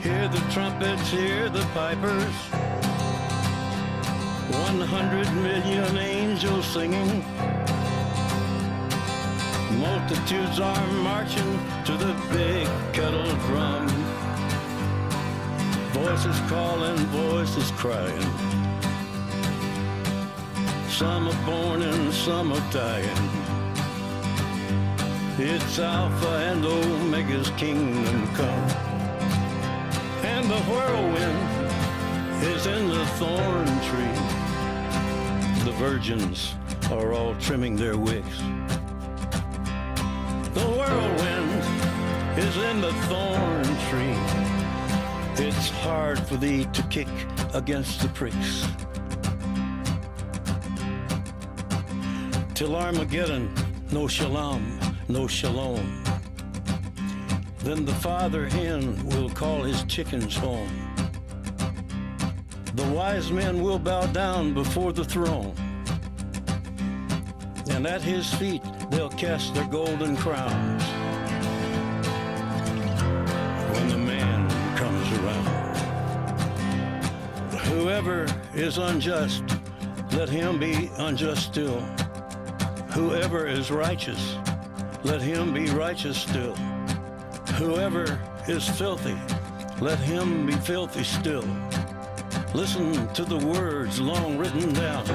Hear the trumpets, hear the pipers, 100 million angels singing. Multitudes are marching to the big kettle drum. Voices calling, voices crying. Some are born and some are dying. It's Alpha and Omega's kingdom come. And the whirlwind is in the thorn tree. The virgins are all trimming their wicks. The whirlwind is in the thorn tree. It's hard for thee to kick against the pricks. Till Armageddon, no shalom, no shalom. Then the father hen will call his chickens home. The wise men will bow down before the throne, and at his feet they'll cast their golden crowns when the man comes around. Whoever is unjust, let him be unjust still. Whoever is righteous, let him be righteous still. Whoever is filthy, let him be filthy still. Listen to the words long written down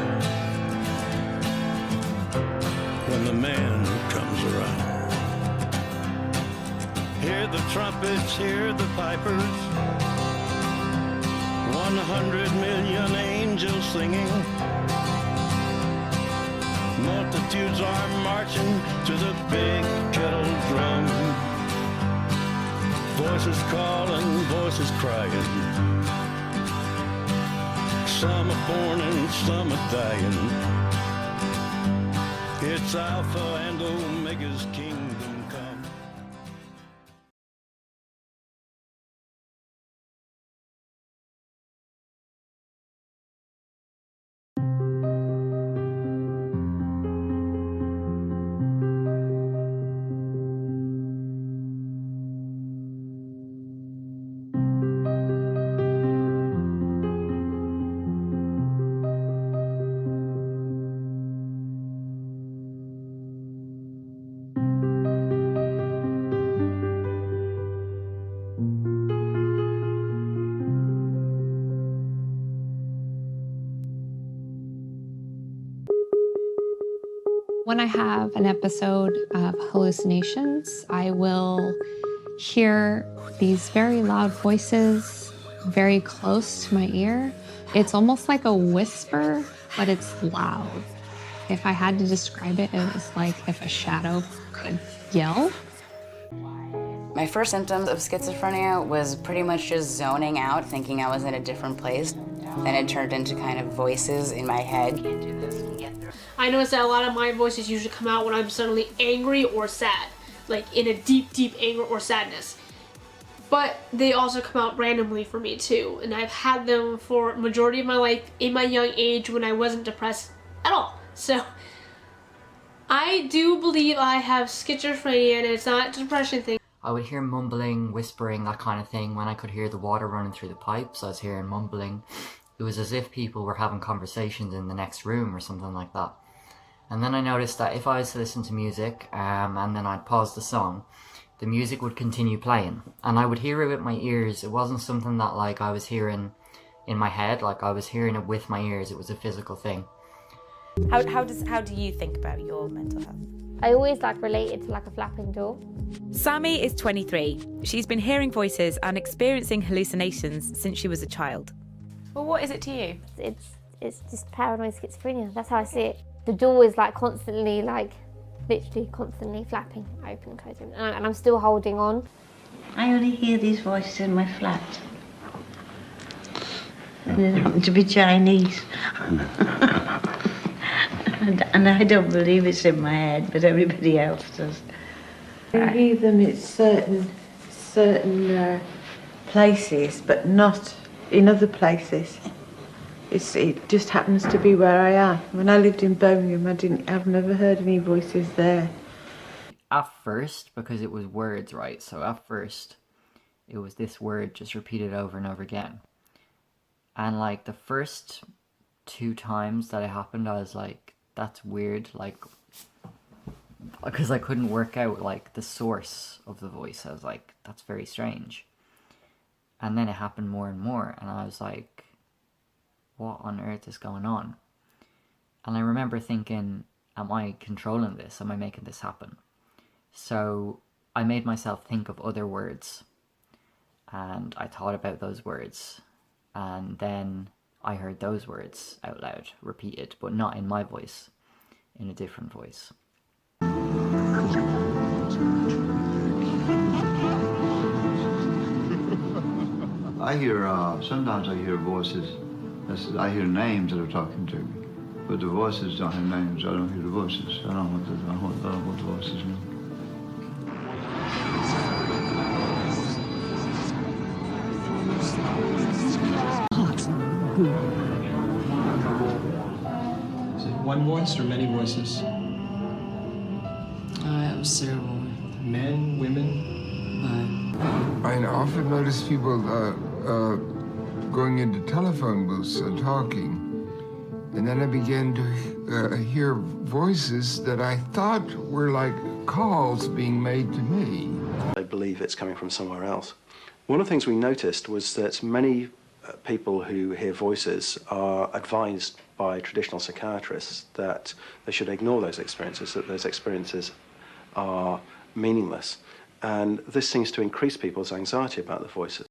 when the man comes around. Hear the trumpets, hear the pipers, 100 million angels singing. Multitudes are marching to the big kettle drum. Voices calling, voices crying. Some are born and some are dying. It's Alpha and Omega's kingdom come. When I have an episode of hallucinations, I will hear these very loud voices very close to my ear. It's almost like a whisper, but it's loud. If I had to describe it, it was like if a shadow could yell. My first symptoms of schizophrenia was pretty much just zoning out, thinking I was in a different place. Then it turned into kind of voices in my head. I noticed that a lot of my voices usually come out when I'm suddenly angry or sad, like in a deep, deep anger or sadness. But they also come out randomly for me too, and I've had them for majority of my life in my young age when I wasn't depressed at all. So I do believe I have schizophrenia, and it's not a depression thing. I would hear mumbling, whispering, that kind of thing. When I could hear the water running through the pipes, I was hearing mumbling. It was as if people were having conversations in the next room or something like that. And then I noticed that if I was to listen to music, and then I'd pause the song, the music would continue playing. And I would hear it with my ears. It wasn't something that like I was hearing in my head, like I was hearing it with my ears. It was a physical thing. How do you think about your mental health? I always relate it to a flapping door. Sammy is 23. She's been hearing voices and experiencing hallucinations since she was a child. Well, what is it to you? It's just paranoid schizophrenia. That's how I see it. The door is constantly, literally constantly flapping, open and closing, and I'm still holding on. I only hear these voices in my flat. And they happen to be Chinese. and I don't believe it's in my head, but everybody else does. I hear them at certain places, but not in other places. It just happens to be where I am. When I lived in Birmingham, I've never heard any voices there. At first, because it was words, right? So at first, it was this word just repeated over and over again. And like the first 2 times that it happened, I was like, that's weird, like, because I couldn't work out like the source of the voice. I was like, that's very strange. And then it happened more and more, and I was like, what on earth is going on? And I remember thinking, am I controlling this? Am I making this happen? So I made myself think of other words, and I thought about those words, and then I heard those words out loud, repeated, but not in my voice, in a different voice. I hear, sometimes I hear voices, I hear names that are talking to me, but the voices don't have names. I don't hear the voices. I don't know what the voices mean. Is it one voice or many voices? It was several. Men, women? I often notice people going into telephone booths and talking, and then I began to hear voices that I thought were like calls being made to me. I believe it's coming from somewhere else. One of the things we noticed was that many people who hear voices are advised by traditional psychiatrists that they should ignore those experiences, that those experiences are meaningless. And this seems to increase people's anxiety about the voices.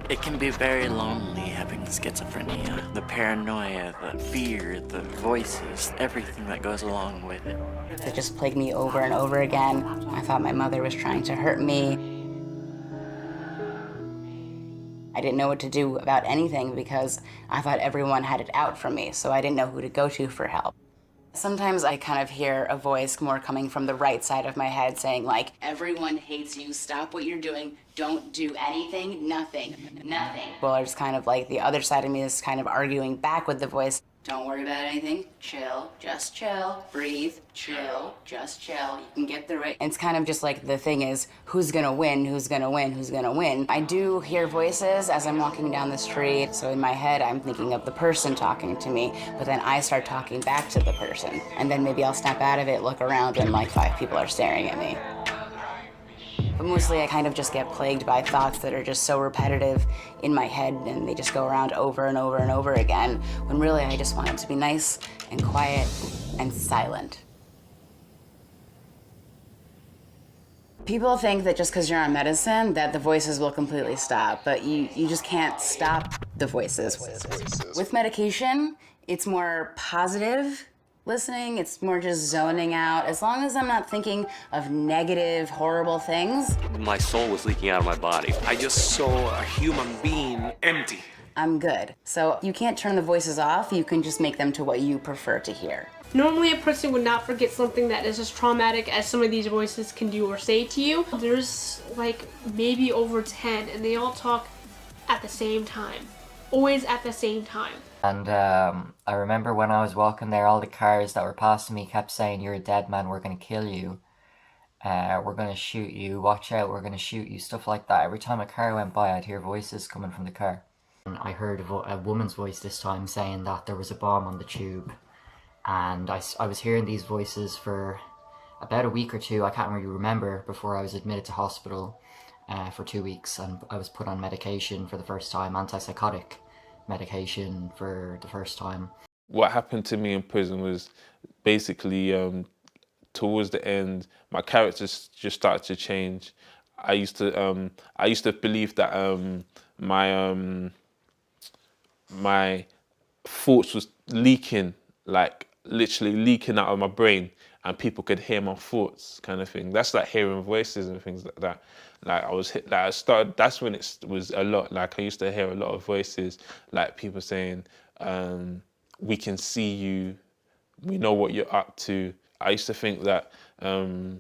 It can be very lonely having schizophrenia. The paranoia, the fear, the voices, everything that goes along with it. It just plagued me over and over again. I thought my mother was trying to hurt me. I didn't know what to do about anything because I thought everyone had it out for me, so I didn't know who to go to for help. Sometimes I kind of hear a voice more coming from the right side of my head saying like, everyone hates you, stop what you're doing, don't do anything, nothing. Well, it's kind of like the other side of me is kind of arguing back with the voice. Don't worry about anything, chill, just chill, breathe, chill, just chill, you can get through it. And it's kind of just like the thing is, who's gonna win, who's gonna win, who's gonna win? I do hear voices as I'm walking down the street, so in my head I'm thinking of the person talking to me, but then I start talking back to the person. And then maybe I'll snap out of it, look around, and like 5 people are staring at me. But mostly I kind of just get plagued by thoughts that are just so repetitive in my head and they just go around over and over and over again, when really I just want it to be nice and quiet and silent. People think that just because you're on medicine that the voices will completely stop, but you just can't stop the voices. With medication, it's more positive listening, it's more just zoning out. As long as I'm not thinking of negative, horrible things. My soul was leaking out of my body. I just saw a human being empty. I'm good. So you can't turn the voices off, you can just make them to what you prefer to hear. Normally a person would not forget something that is as traumatic as some of these voices can do or say to you. There's like maybe over 10 and they all talk at the same time. Always at the same time. And I remember when I was walking there, all the cars that were passing me kept saying, you're a dead man, we're going to kill you. We're going to shoot you, watch out, we're going to shoot you, stuff like that. Every time a car went by, I'd hear voices coming from the car. And I heard a woman's voice this time saying that there was a bomb on the tube. And I was hearing these voices for about a week or 2, I can't really remember, before I was admitted to hospital for 2 weeks. And I was put on medication for the first time, antipsychotic medication for the first time. What happened to me in prison was basically towards the end, my characters just started to change. I used to believe that my thoughts was leaking, like literally leaking out of my brain, and people could hear my thoughts, kind of thing. That's like hearing voices and things like that. Like that's when it was a lot. Like I used to hear a lot of voices, like people saying, we can see you, we know what you're up to. I used to think that the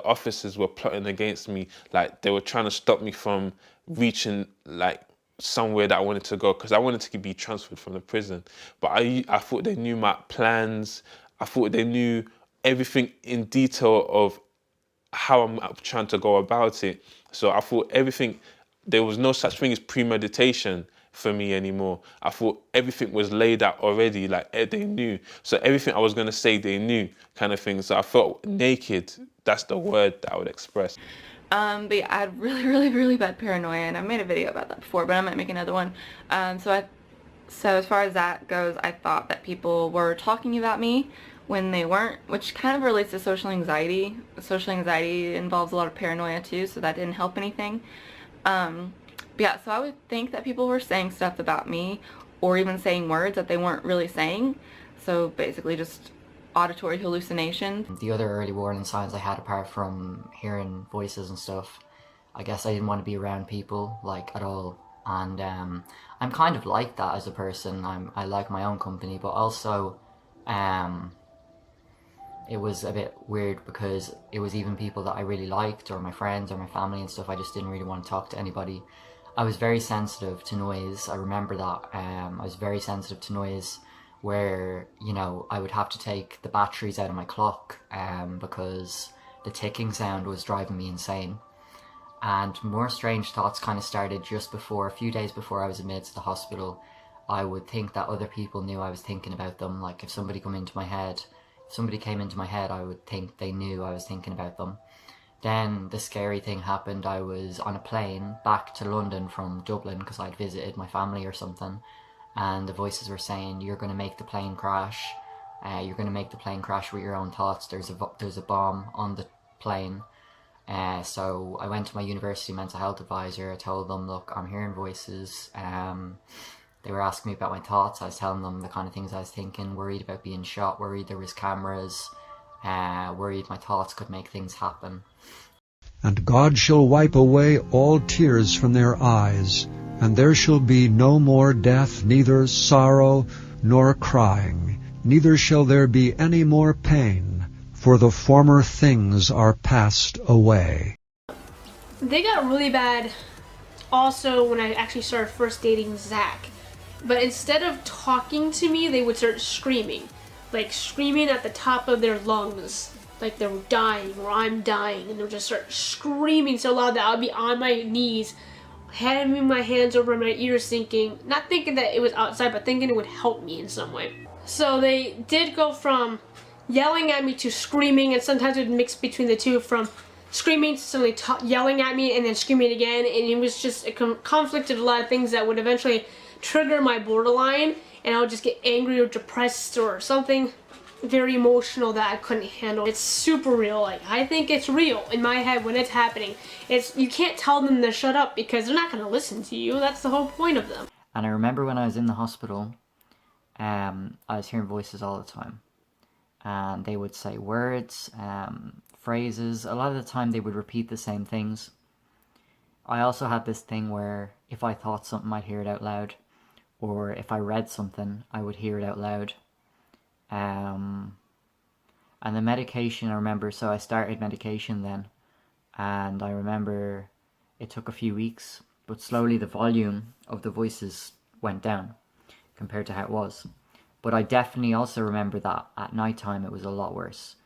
officers were plotting against me, like they were trying to stop me from reaching like somewhere that I wanted to go, because I wanted to be transferred from the prison. But I thought they knew my plans. I thought they knew everything in detail of how I'm trying to go about it. So I thought everything, there was no such thing as premeditation for me anymore. I thought everything was laid out already, like they knew. So everything I was going to say, they knew, kind of thing. So I felt naked. That's the word that I would express. But yeah, I had really bad paranoia, and I've made a video about that before, but I might make another one. So as far as that goes, I thought that people were talking about me when they weren't, which kind of relates to social anxiety. Social anxiety involves a lot of paranoia too, so that didn't help anything. But yeah, so I would think that people were saying stuff about me, or even saying words that they weren't really saying. So basically just auditory hallucinations. The other early warning signs I had, apart from hearing voices and stuff, I guess I didn't want to be around people, like, at all. And I'm kind of like that as a person. I like my own company, but also it was a bit weird because it was even people that I really liked, or my friends or my family and stuff. I just didn't really want to talk to anybody. I was very sensitive to noise. I remember that. I was very sensitive to noise, where, you know, I would have to take the batteries out of my clock because the ticking sound was driving me insane. And more strange thoughts kind of started just before, a few days before I was admitted to the hospital. I would think that other people knew I was thinking about them. Like, if somebody came into my head, I would think they knew I was thinking about them. Then the scary thing happened. I was on a plane back to London from Dublin because I'd visited my family or something. And the voices were saying, you're going to make the plane crash. You're going to make the plane crash with your own thoughts. There's a bomb on the plane. So I went to my university mental health advisor. I told them, look, I'm hearing voices. They were asking me about my thoughts. I was telling them the kind of things I was thinking, worried about being shot, worried there was cameras, worried my thoughts could make things happen. And God shall wipe away all tears from their eyes, and there shall be no more death, neither sorrow nor crying, neither shall there be any more pain, for the former things are passed away. They got really bad also when I actually started first dating Zach. But instead of talking to me, they would start screaming. Like screaming at the top of their lungs. Like they were dying, or I'm dying. And they would just start screaming so loud that I would be on my knees, having my hands over my ears, thinking, not thinking that it was outside, but thinking it would help me in some way. So they did go from yelling at me to screaming, and sometimes it would mix between the two, from screaming to suddenly yelling at me and then screaming again. And it was just a conflict of a lot of things that would eventually trigger my borderline, and I would just get angry or depressed or something very emotional that I couldn't handle. It's super real. Like, I think it's real in my head when it's happening. You can't tell them to shut up because they're not going to listen to you. That's the whole point of them. And I remember when I was in the hospital, I was hearing voices all the time. And they would say words, phrases. A lot of the time they would repeat the same things. I also had this thing where if I thought something, I'd hear it out loud. Or if I read something, I would hear it out loud. And the medication, I remember, so I started medication then. And I remember it took a few weeks, but slowly the volume of the voices went down compared to how it was. But I definitely also remember that at night time it was a lot worse.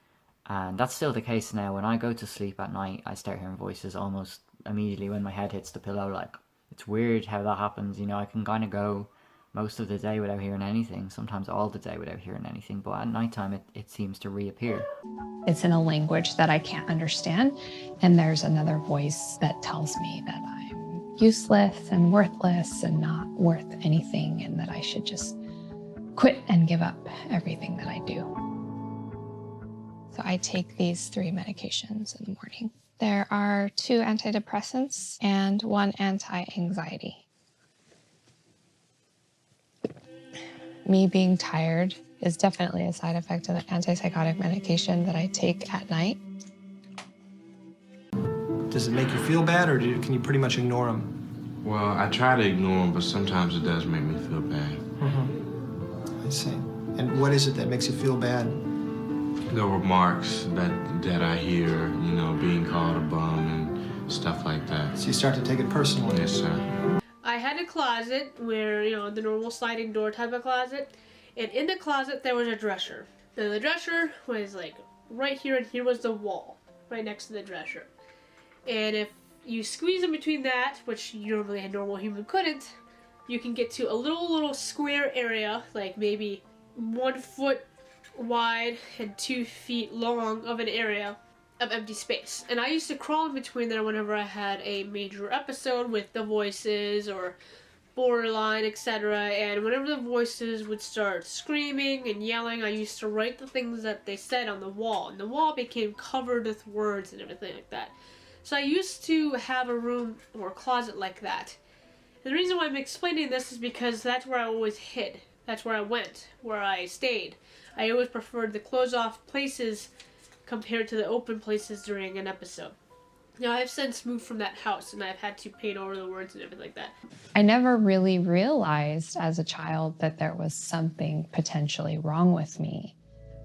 And that's still the case now. When I go to sleep at night, I start hearing voices almost immediately when my head hits the pillow. Like, it's weird how that happens. You know, I can kind of go most of the day without hearing anything, sometimes all the day without hearing anything, but at nighttime it seems to reappear. It's in a language that I can't understand, and there's another voice that tells me that I'm useless and worthless and not worth anything, and that I should just quit and give up everything that I do. So I take these 3 medications in the morning. There are 2 antidepressants and 1 anti-anxiety. Me being tired is definitely a side effect of the antipsychotic medication that I take at night. Does it make you feel bad, or can you pretty much ignore them? Well, I try to ignore them, but sometimes it does make me feel bad. I see. And what is it that makes you feel bad? The remarks that I hear, you know, being called a bum and stuff like that. So you start to take it personally? Yes, sir. I had a closet where, you know, the normal sliding door type of closet. And in the closet, there was a dresser. Now, the dresser was like right here, and here was the wall right next to the dresser. And if you squeeze in between that, which normally a normal human couldn't, you can get to a little square area, like maybe 1 foot wide and 2 feet long of an area of empty space. And I used to crawl in between there whenever I had a major episode with the voices or borderline, etc. And whenever the voices would start screaming and yelling, I used to write the things that they said on the wall. And the wall became covered with words and everything like that. So I used to have a room or a closet like that. And the reason why I'm explaining this is because that's where I always hid. That's where I went, where I stayed. I always preferred the closed-off places compared to the open places during an episode. Now, I've since moved from that house, and I've had to paint over the words and everything like that. I never really realized as a child that there was something potentially wrong with me.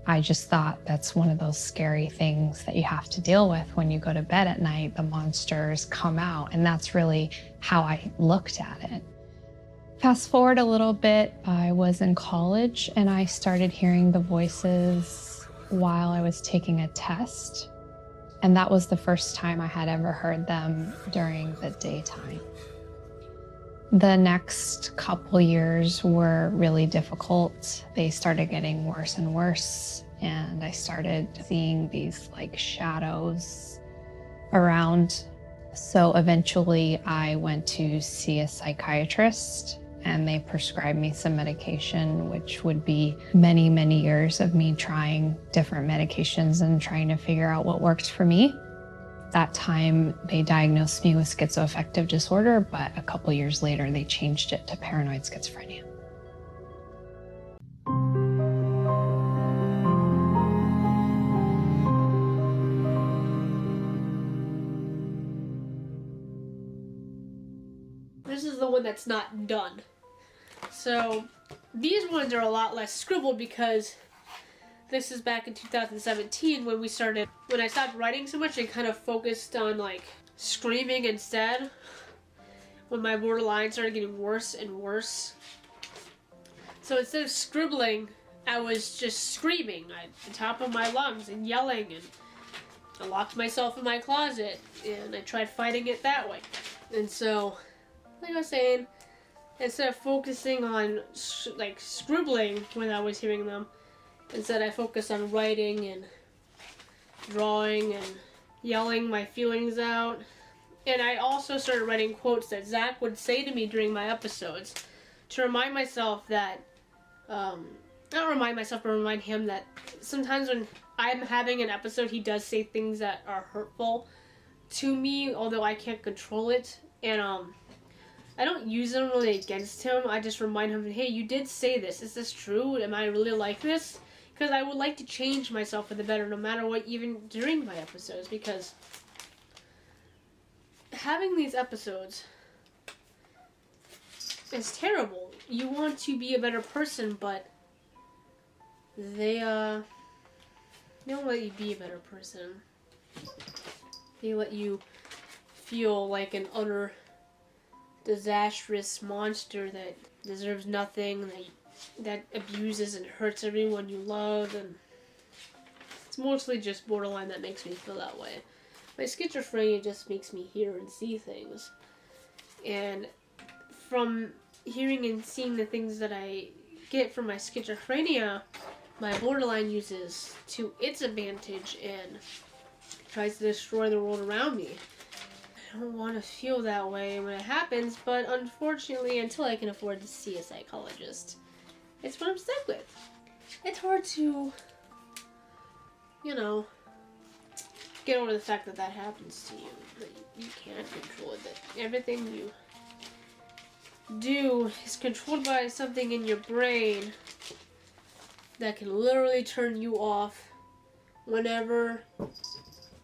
I just thought that's one of those scary things that you have to deal with when you go to bed at night. The monsters come out, and that's really how I looked at it. Fast forward a little bit, I was in college, and I started hearing the voices while I was taking a test. And that was the first time I had ever heard them during the daytime. The next couple years were really difficult. They started getting worse and worse, and I started seeing these like shadows around. So eventually I went to see a psychiatrist, and they prescribed me some medication, which would be many, many years of me trying different medications and trying to figure out what worked for me. That time, they diagnosed me with schizoaffective disorder, but a couple years later, they changed it to paranoid schizophrenia. This is the one that's not done. So these ones are a lot less scribbled because this is back in 2017 when I stopped writing so much and kind of focused on like screaming instead. When my borderline started getting worse and worse. So instead of scribbling, I was just screaming at the top of my lungs and yelling, and I locked myself in my closet and I tried fighting it that way. And so, like I was saying, instead of focusing on like scribbling when I was hearing them, instead I focused on writing and drawing and yelling my feelings out. And I also started writing quotes that Zach would say to me during my episodes to remind myself that, not remind myself, but remind him that sometimes when I'm having an episode, he does say things that are hurtful to me, although I can't control it. And I don't use them really against him. I just remind him, hey, you did say this. Is this true? Am I really like this? Because I would like to change myself for the better no matter what, even during my episodes. Because having these episodes is terrible. You want to be a better person, but they don't let you be a better person. They let you feel like an utter disastrous monster that deserves nothing, that abuses and hurts everyone you love, and it's mostly just borderline that makes me feel that way. My schizophrenia just makes me hear and see things. And from hearing and seeing the things that I get from my schizophrenia, my borderline uses to its advantage and tries to destroy the world around me. I don't want to feel that way when it happens, but unfortunately, until I can afford to see a psychologist, it's what I'm stuck with. It's hard to, get over the fact that that happens to you, that you can't control it, that everything you do is controlled by something in your brain that can literally turn you off whenever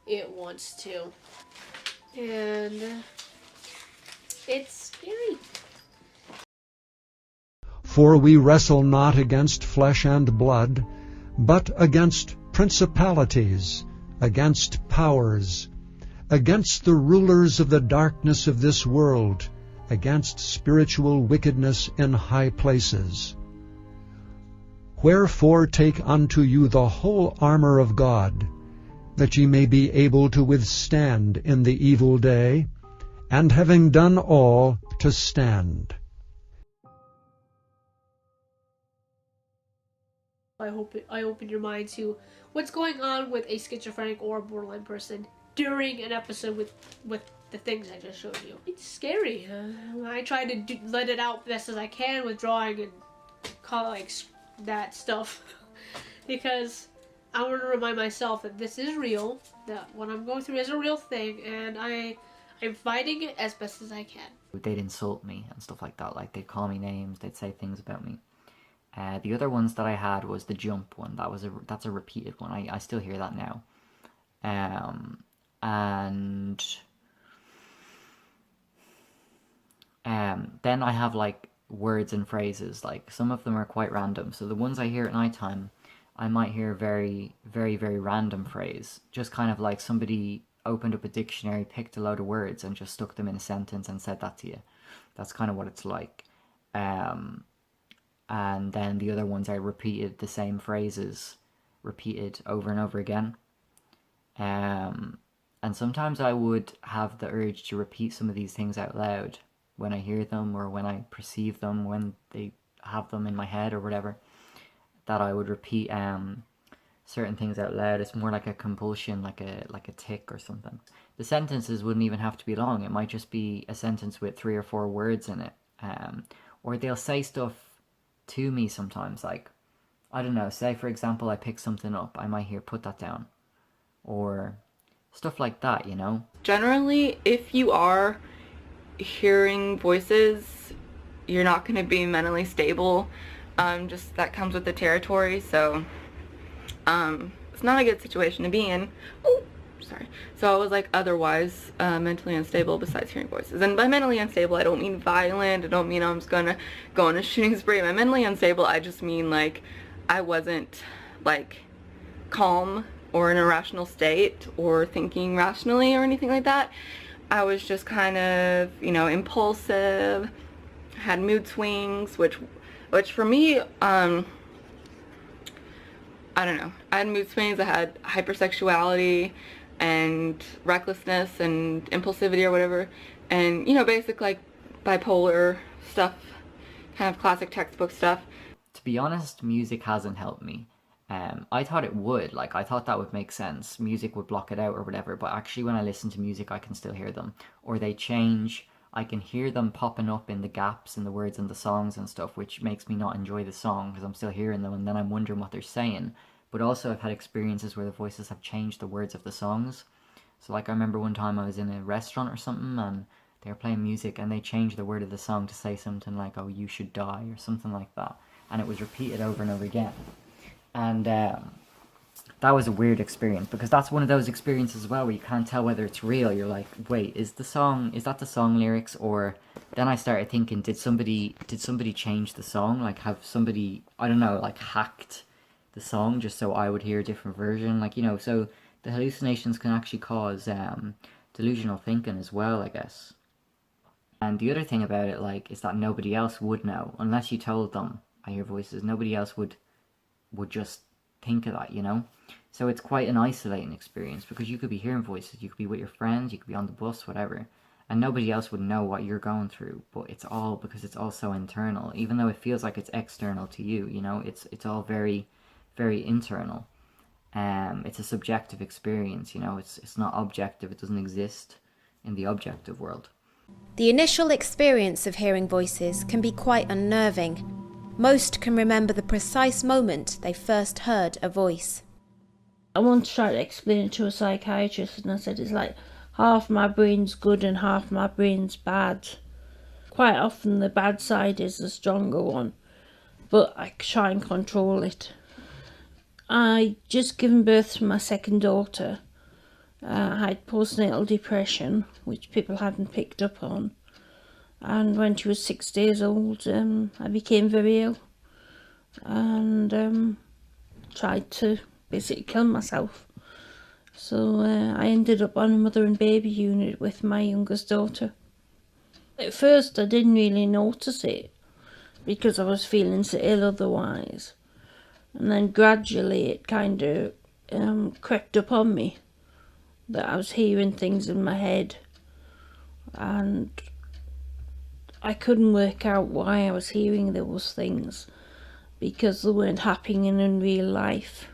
it wants to. And it's scary. For we wrestle not against flesh and blood, but against principalities, against powers, against the rulers of the darkness of this world, against spiritual wickedness in high places. Wherefore take unto you the whole armor of God, that ye may be able to withstand in the evil day, and having done all, to stand. I hope I opened your mind to what's going on with a schizophrenic or a borderline person during an episode with the things I just showed you. It's scary. I try to let it out best as I can with drawing and comics, that stuff, because I want to remind myself that this is real, that what I'm going through is a real thing, and I'm fighting it as best as I can. They'd insult me and stuff like that, like they'd call me names, they'd say things about me. The other ones that I had was the jump one. That's a repeated one. I still hear that now. Then I have like words and phrases. Like some of them are quite random. So the ones I hear at night time, I might hear very, very, very random phrase. Just kind of like somebody opened up a dictionary, picked a load of words and just stuck them in a sentence and said that to you. That's kind of what it's like. And then the other ones I repeated the same phrases, repeated over and over again. And sometimes I would have the urge to repeat some of these things out loud when I hear them or when I perceive them, when they have them in my head or whatever, that I would repeat certain things out loud. It's more like a compulsion, like a tic or something. The sentences wouldn't even have to be long. It might just be a sentence with 3 or 4 words in it. Or they'll say stuff to me sometimes, like, I don't know, say for example I pick something up, I might hear put that down, or stuff like that, you know. Generally, if you are hearing voices, you're not going to be mentally stable. Just that comes with the territory, so it's not a good situation to be in. Oh, sorry. So I was like otherwise mentally unstable besides hearing voices. And by mentally unstable, I don't mean violent. I don't mean I'm just gonna go on a shooting spree. By mentally unstable, I just mean like I wasn't like calm or in a rational state or thinking rationally or anything like that. I was just kind of, you know, impulsive, had mood swings, which for me, I don't know. I had mood swings, I had hypersexuality and recklessness and impulsivity or whatever. And, you know, basic like bipolar stuff, kind of classic textbook stuff. To be honest, music hasn't helped me. I thought it would, like I thought that would make sense. Music would block it out or whatever, but actually when I listen to music I can still hear them. Or they change, I can hear them popping up in the gaps in the words and the songs and stuff, which makes me not enjoy the song because I'm still hearing them and then I'm wondering what they're saying. But also I've had experiences where the voices have changed the words of the songs. So like I remember one time I was in a restaurant or something and they were playing music and they changed the word of the song to say something like, oh, you should die or something like that. And it was repeated over and over again. And that was a weird experience because that's one of those experiences as well where you can't tell whether it's real. You're like, wait, is that the song lyrics? Or then I started thinking, did somebody change the song? Like have somebody, I don't know, like hacked the song just so I would hear a different version? Like, you know, so the hallucinations can actually cause delusional thinking as well, I guess. And the other thing about it, like, is that nobody else would know. Unless you told them, I hear voices, nobody else would just think of that, you know? So it's quite an isolating experience because you could be hearing voices, you could be with your friends, you could be on the bus, whatever, and nobody else would know what you're going through, but it's all because it's all so internal, even though it feels like it's external to you, you know? It's all very, very internal. It's a subjective experience, you know? It's not objective, it doesn't exist in the objective world. The initial experience of hearing voices can be quite unnerving. Most can remember the precise moment they first heard a voice. I once tried to explain it to a psychiatrist and I said it's like half my brain's good and half my brain's bad. Quite often the bad side is the stronger one, but I try and control it. I just given birth to my second daughter. I had postnatal depression, which people hadn't picked up on. And when she was 6 days old, I became very ill and tried to basically kill myself. So I ended up on a mother and baby unit with my youngest daughter. At first I didn't really notice it because I was feeling so ill otherwise. And then gradually it kind of crept up on me that I was hearing things in my head, and I couldn't work out why I was hearing those things because they weren't happening in real life.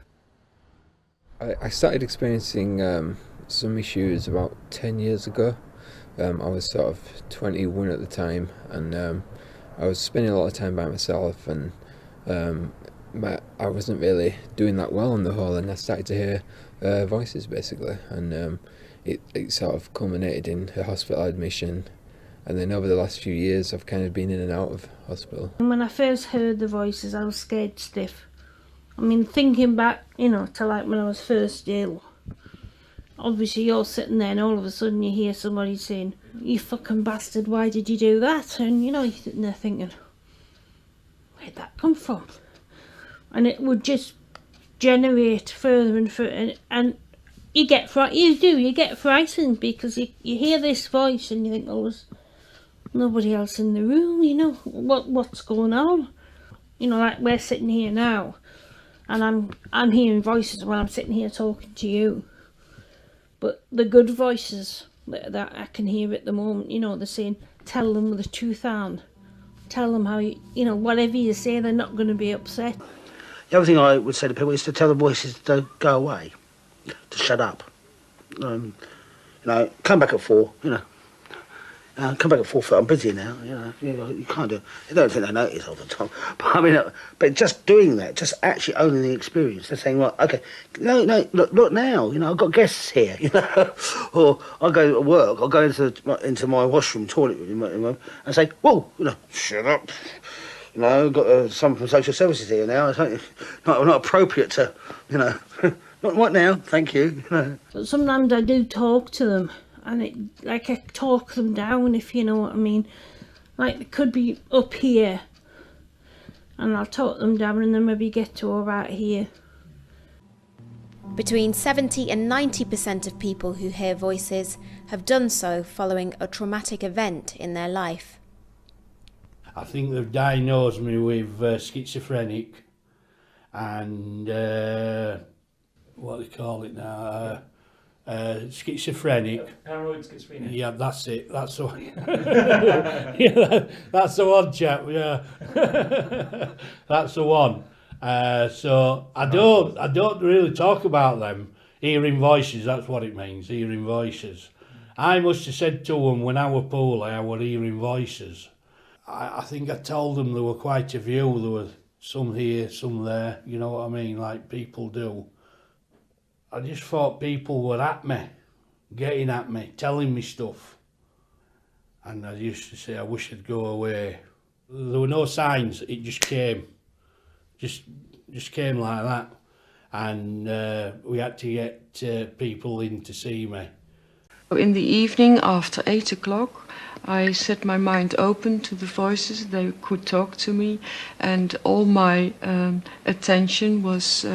I started experiencing some issues about 10 years ago. I was sort of 21 at the time, and I was spending a lot of time by myself, and I wasn't really doing that well on the whole, and I started to hear voices basically, and it sort of culminated in a hospital admission, and then over the last few years I've kind of been in and out of hospital. And when I first heard the voices I was scared stiff. I mean, thinking back, you know, to like when I was first ill, obviously you're sitting there and all of a sudden you hear somebody saying, "You fucking bastard, why did you do that?" And you know, you're sitting there thinking, where'd that come from? And it would just generate further and further, and you get frightened because you hear this voice and you think, well, there's nobody else in the room, you know, what's going on? You know, like we're sitting here now, and I'm hearing voices when I'm sitting here talking to you. But the good voices that I can hear at the moment, you know, they're saying, tell them the truth, Anne. Tell them how you know, whatever you say, they're not going to be upset. The other thing I would say to people is to tell the voices to go away, to shut up. You know, come back at 4, you know. Come back at 4:30, I'm busy now, you know, you can't do it. I don't think they notice all the time. But I mean, but just doing that, just actually owning the experience, they're saying, well, okay, no, look now, you know, I've got guests here, you know. Or I'll go to work, I'll go into my washroom, toilet room, and say, whoa, you know, shut up. You know, I've got someone from social services here now. It's not appropriate to, you know, not right now, thank you. But sometimes I do talk to them, and I talk them down, if you know what I mean. Like, they could be up here, and I'll talk them down and then maybe get to about here. Between 70 and 90% of people who hear voices have done so following a traumatic event in their life. I think they've diagnosed me with schizophrenic and what do they call it now? Schizophrenic. Paranoid schizophrenia. Yeah, that's it. That's the one. Yeah, that's the one, chap. Yeah, that's the one. So I don't really talk about them. Hearing voices, that's what it means. Hearing voices. I must have said to them when I was poorly, I was hearing voices. I think I told them there were quite a few. There were some here, some there, you know what I mean, like people do. I just thought people were at me, getting at me, telling me stuff. And I used to say I wish I'd go away. There were no signs, it just came. Just came like that. And we had to get people in to see me. In the evening after 8 o'clock, I set my mind open to the voices. They could talk to me, and all my attention was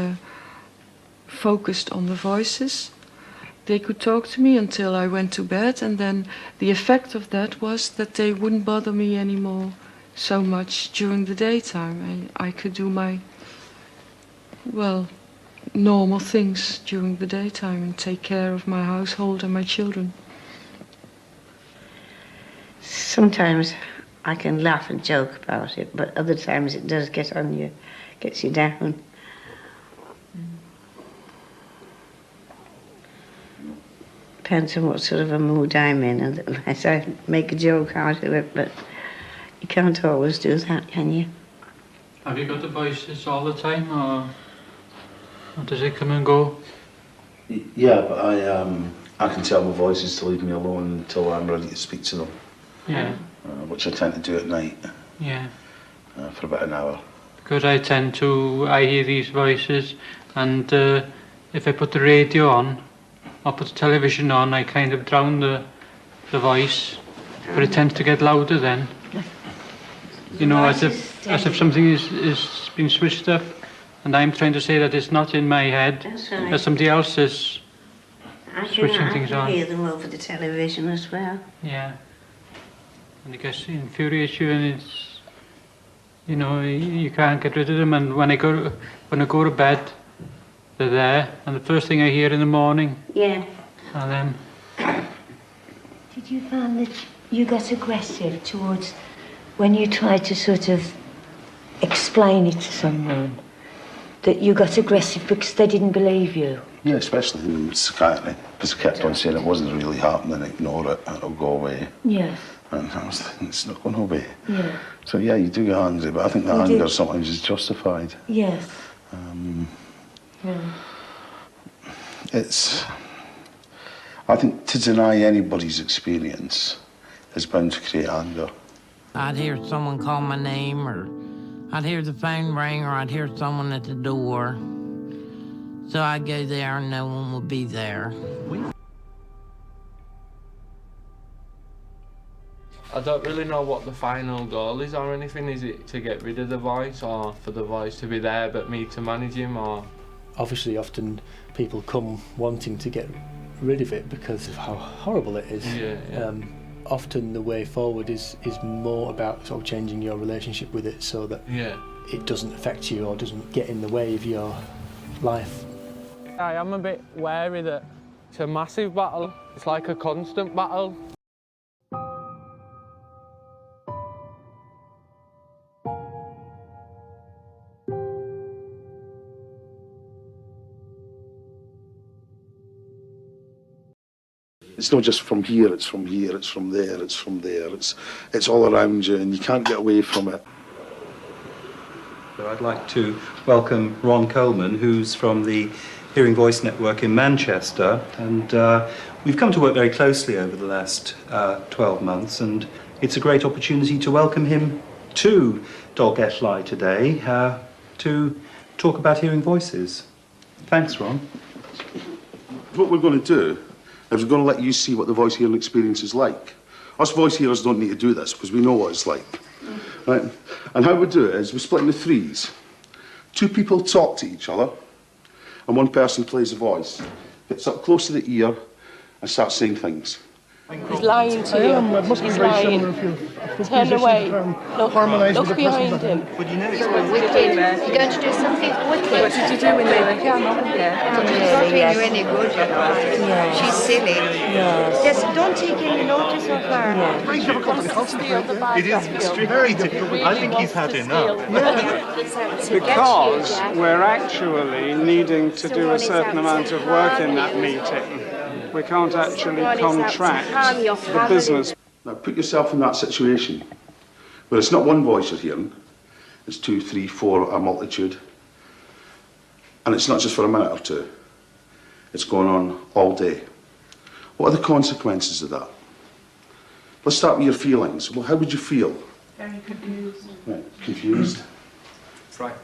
focused on the voices. They could talk to me until I went to bed, and then the effect of that was that they wouldn't bother me anymore so much during the daytime. I could do my, well, normal things during the daytime and take care of my household and my children. Sometimes I can laugh and joke about it, but other times it does get on you, gets you down. Depends on what sort of a mood I'm in, and I make a joke out of it, but you can't always do that, can you? Have you got the voices all the time, or does it come and go? Yeah, but I can tell my voices to leave me alone until I'm ready to speak to them. Yeah. Which I tend to do at night. Yeah. For about an hour. Because I hear these voices, and if I put the radio on, or put the television on, I kind of drown the voice, but it tends to get louder then. You know, as if something is being switched up, and I'm trying to say that it's not in my head, right. that somebody else is switching things on. I can hear them over the television as well. Yeah. and it gets infuriates you, and it's, you know, you can't get rid of them. And when I go to bed, they're there, and the first thing I hear in the morning are them. Did you find that you got aggressive towards when you tried to sort of explain it to someone? That you got aggressive because they didn't believe you? Yeah, especially in psychiatry, because I kept on saying it wasn't really happening, ignore it, it'll go away. Yes. And I was thinking, it's not going away. Yeah. So yeah, you do get angry, but I think that You anger did. sometimes is justified. Yes. Yeah. I think to deny anybody's experience is bound to create anger. I'd hear someone call my name, or I'd hear the phone ring, or I'd hear someone at the door. So I'd go there and no one would be there. I don't really know what the final goal is or anything. Is it to get rid of the voice, or for the voice to be there but me to manage him, or...? Obviously, often people come wanting to get rid of it because of how horrible it is. Yeah. Often the way forward is more about sort of changing your relationship with it so that it doesn't affect you or doesn't get in the way of your life. I am a bit wary that it's a massive battle. It's like a constant battle. It's not just from here, it's from here, it's from there, it's from there. It's all around you and you can't get away from it. So I'd like to welcome Ron Coleman, who's from the Hearing Voice Network in Manchester. And we've come to work very closely over the last 12 months, and it's a great opportunity to welcome him to Dolgellau today to talk about hearing voices. Thanks, Ron. What we're going to do is we're going to let you see what the voice hearing experience is like. Us voice hearers don't need to do this because we know what it's like. Right? And how we do it is we split into threes. Two people talk to each other and one person plays a voice. Gets up close to the ear and starts saying things. He's lying to you. He's lying. Turn away. Look behind him. Would you know it's wicked? You're going to do something wicked. What did you do when they were young? She's not doing you any good. She's silly. Yes, don't take any notice of her. It's very difficult to concentrate. It is extremely difficult. I think he's had enough. Because we're actually needing to do a certain amount of work in that meeting. We can't actually contract the business. Now put yourself in that situation where it's not one voice you're hearing, it's 2, 3, 4, a multitude. And it's not just for a minute or two. It's going on all day. What are the consequences of that? Let's start with your feelings. Well, how would you feel? Very confused. Right. Confused? Frightened.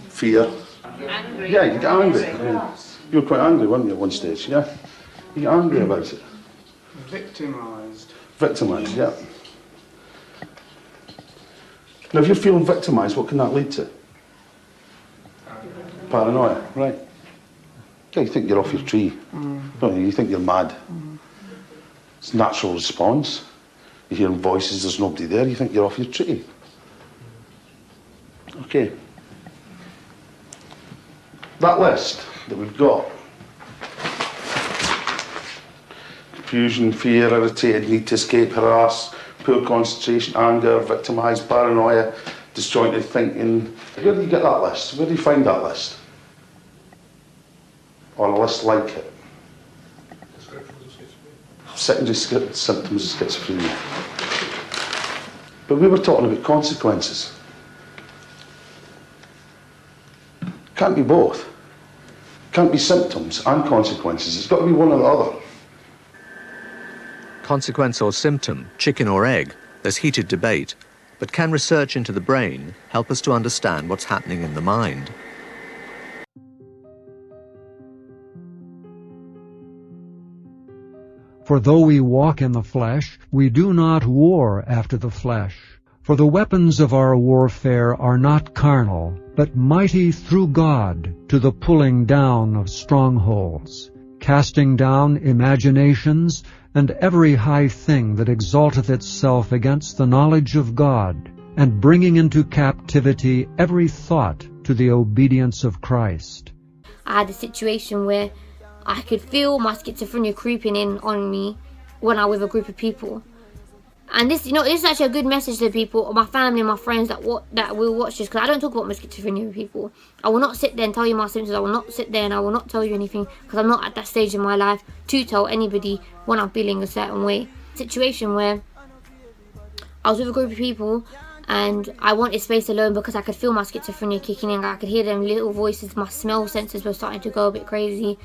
Fear? Angry. Yeah, you get angry. Yeah. You were quite angry, weren't you, at one stage, yeah? You get angry about it. Victimised. Victimised, yeah. Now, if you're feeling victimised, what can that lead to? Paranoia, right. Yeah, you think you're off your tree. Don't you? You think you're mad. It's a natural response. You're hearing voices, there's nobody there, you think you're off your tree. Okay. That list that we've got. Confusion, fear, irritated, need to escape, harass, poor concentration, anger, victimised, paranoia, disjointed thinking. Where do you get that list? Where do you find that list? Or a list like it? Secondary symptoms of schizophrenia. But we were talking about consequences. Can't be both. Can't be symptoms and consequences. It's got to be one or the other. Consequence or symptom, chicken or egg, there's heated debate. But can research into the brain help us to understand what's happening in the mind? For though we walk in the flesh, we do not war after the flesh. For the weapons of our warfare are not carnal, but mighty through God to the pulling down of strongholds, casting down imaginations and every high thing that exalteth itself against the knowledge of God, and bringing into captivity every thought to the obedience of Christ. I had a situation where I could feel my schizophrenia creeping in on me when I was with a group of people. And this, this is actually a good message to people, my family and my friends that will watch this, because I don't talk about my schizophrenia with people. I will not sit there and tell you my symptoms. I will not sit there and I will not tell you anything, because I'm not at that stage in my life to tell anybody when I'm feeling a certain way. Situation where I was with a group of people and I wanted space alone because I could feel my schizophrenia kicking in. I could hear them little voices. My smell senses were starting to go a bit crazy.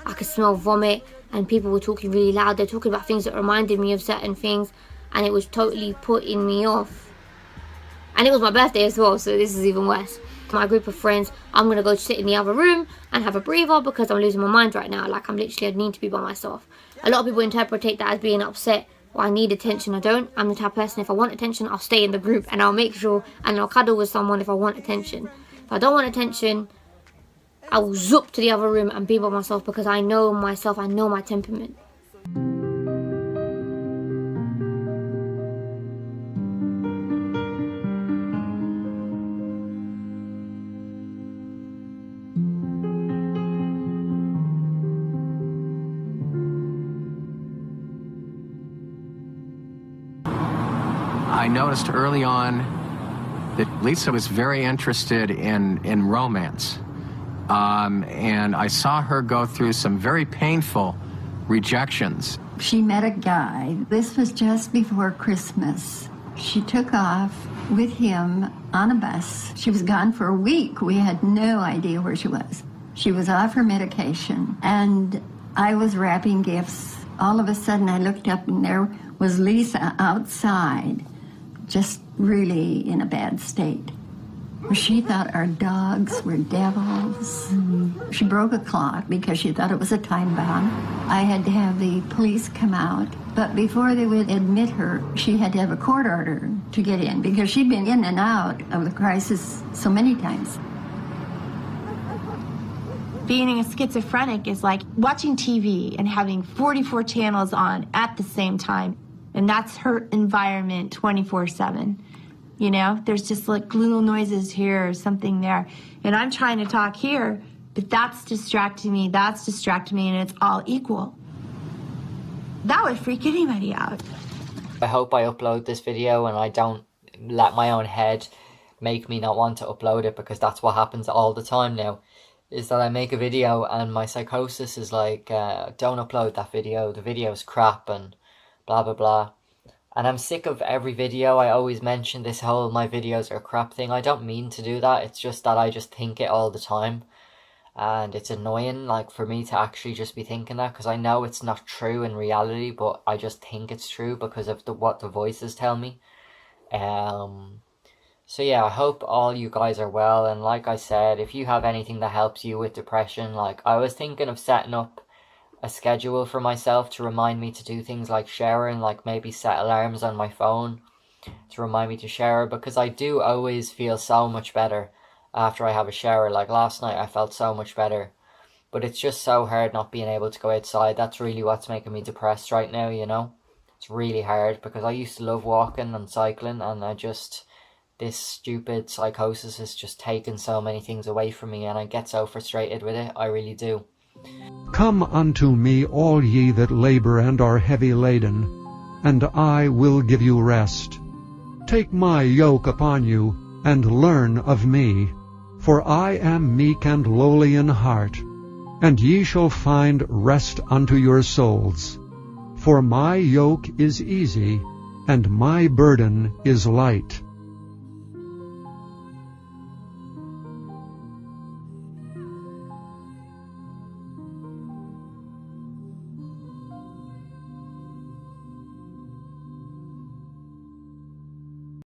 I could smell vomit, and people were talking really loud. They're talking about things that reminded me of certain things, and it was totally putting me off. And it was my birthday as well, so this is even worse. My group of friends, I'm going to go sit in the other room and have a breather because I'm losing my mind right now. Like, I need to be by myself. A lot of people interpret that as being upset. Well, I need attention. I don't. I'm the type of person, if I want attention, I'll stay in the group and I'll make sure, and I'll cuddle with someone if I want attention. If I don't want attention, I will zoop to the other room and be by myself, because I know myself, I know my temperament. I noticed early on that Lisa was very interested in romance. And I saw her go through some very painful rejections. She met a guy. This was just before Christmas. She took off with him on a bus. She was gone for a week. We had no idea where she was. She was off her medication, and I was wrapping gifts. All of a sudden, I looked up, and there was Lisa outside, just really in a bad state. She thought our dogs were devils. She broke a clock because she thought it was a time bomb. I had to have the police come out, but before they would admit her, she had to have a court order to get in because she'd been in and out of the crisis so many times. Being a schizophrenic is like watching TV and having 44 channels on at the same time, and that's her environment 24/7. You know, there's just like little noises here or something there. And I'm trying to talk here, but that's distracting me, and it's all equal. That would freak anybody out. I hope I upload this video and I don't let my own head make me not want to upload it, because that's what happens all the time now, is that I make a video and my psychosis is like, don't upload that video, the video's crap and blah blah blah. And I'm sick of every video. I always mention this whole my videos are crap thing. I don't mean to do that. It's just that I just think it all the time. And it's annoying, like, for me to actually just be thinking that, because I know it's not true in reality, but I just think it's true because of what the voices tell me. So yeah, I hope all you guys are well. And like I said, if you have anything that helps you with depression, like, I was thinking of setting up a schedule for myself to remind me to do things like showering, like maybe set alarms on my phone to remind me to shower, because I do always feel so much better after I have a shower. Like last night I felt so much better, but it's just so hard not being able to go outside. That's really what's making me depressed right now, you know. It's really hard because I used to love walking and cycling, and this stupid psychosis has just taken so many things away from me, and I get so frustrated with it. I really do. Come unto me, all ye that labor and are heavy laden, and I will give you rest. Take my yoke upon you, and learn of me, for I am meek and lowly in heart, and ye shall find rest unto your souls. For my yoke is easy, and my burden is light.